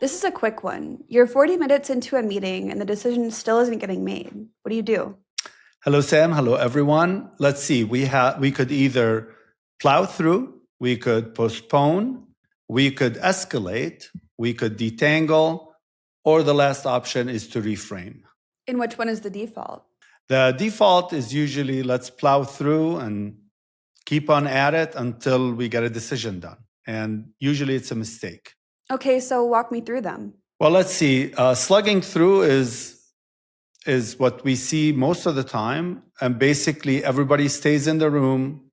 This is a quick one. You're 40 minutes into a meeting and the decision still isn't getting made. What do you do? Hello, Sam. Hello, everyone. Let's see. We could either plow through, we could postpone, we could escalate, we could detangle, or the last option is to reframe. And which one is the default? The default is usually let's plow through and keep on at it until we get a decision done. And usually it's a mistake. Okay, so walk me through them. Well, let's see. Slugging through is what we see most of the time. And basically, everybody stays in the room.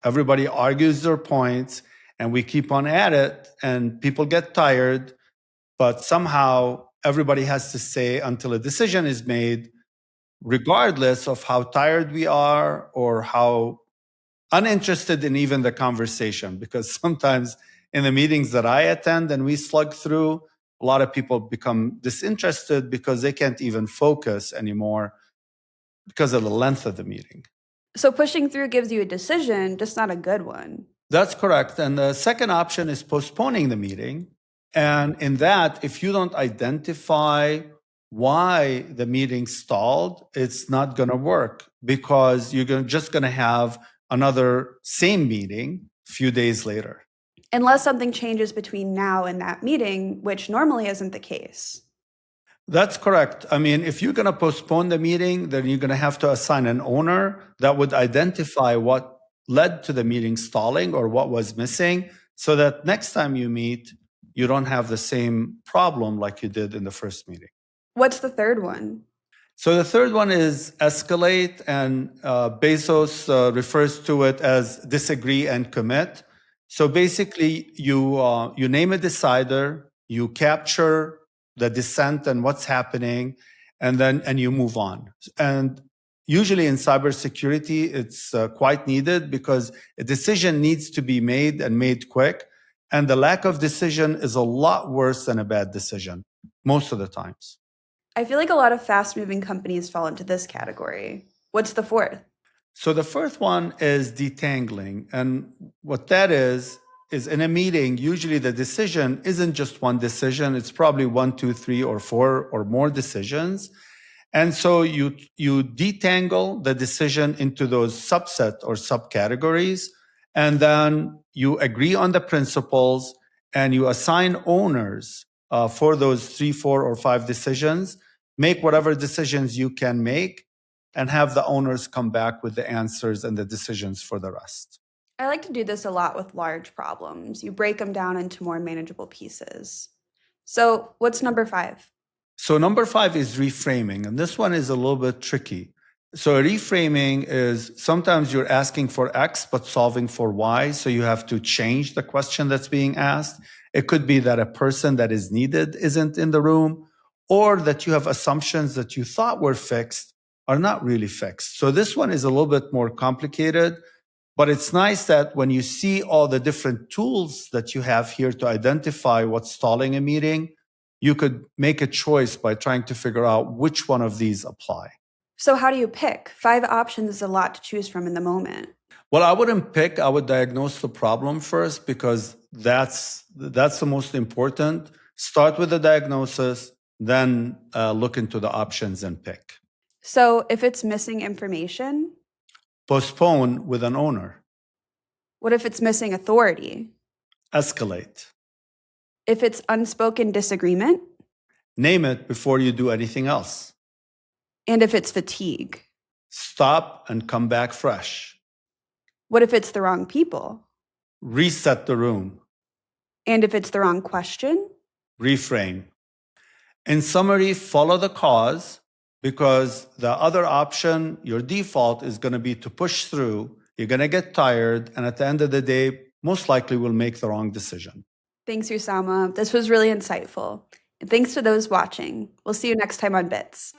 Everybody argues their points. And we keep on at it. And people get tired. But somehow, everybody has to stay until a decision is made, regardless of how tired we are or how uninterested in even the conversation. Because sometimes in the meetings that I attend and we slug through, a lot of people become disinterested because they can't even focus anymore because of the length of the meeting. So pushing through gives you a decision, just not a good one. That's correct. And the second option is postponing the meeting. And in that, if you don't identify why the meeting stalled, it's not going to work because you're just going to have another same meeting a few days later. Unless something changes between now and that meeting, which normally isn't the case. That's correct. I mean, if you're going to postpone the meeting, then you're going to have to assign an owner that would identify what led to the meeting stalling or what was missing so that next time you meet, you don't have the same problem like you did in the first meeting. What's the third one? So the third one is escalate, and Bezos refers to it as disagree and commit. So basically, you name a decider, you capture the dissent and what's happening, and you move on. And usually in cybersecurity, it's quite needed because a decision needs to be made and made quick. And the lack of decision is a lot worse than a bad decision, most of the times. I feel like a lot of fast-moving companies fall into this category. What's the fourth? So the fourth one is detangling. And what that is in a meeting, usually the decision isn't just one decision. It's probably 1, 2, 3, or 4 or more decisions. And so you detangle the decision into those subset or subcategories. And then you agree on the principles and you assign owners for those 3, 4, or 5 decisions. Make whatever decisions you can make and have the owners come back with the answers and the decisions for the rest. I like to do this a lot with large problems. You break them down into more manageable pieces. So what's number 5? So number 5 is reframing. And this one is a little bit tricky. So reframing is sometimes you're asking for X, but solving for Y. So you have to change the question that's being asked. It could be that a person that is needed isn't in the room, or that you have assumptions that you thought were fixed are not really fixed. So this one is a little bit more complicated, but it's nice that when you see all the different tools that you have here to identify what's stalling a meeting, you could make a choice by trying to figure out which one of these apply. So how do you pick? 5 options is a lot to choose from in the moment. Well, I wouldn't pick. I would diagnose the problem first because that's the most important. Start with the diagnosis, then look into the options and pick. So if it's missing information? Postpone with an owner. What if it's missing authority? Escalate. If it's unspoken disagreement? Name it before you do anything else. And if it's fatigue? Stop and come back fresh. What if it's the wrong people? Reset the room. And if it's the wrong question? Reframe. In summary, follow the cause, because the other option, your default, is going to be to push through. You're going to get tired, and at the end of the day, most likely will make the wrong decision. Thanks, Usama. This was really insightful. And thanks to those watching. We'll see you next time on Bits.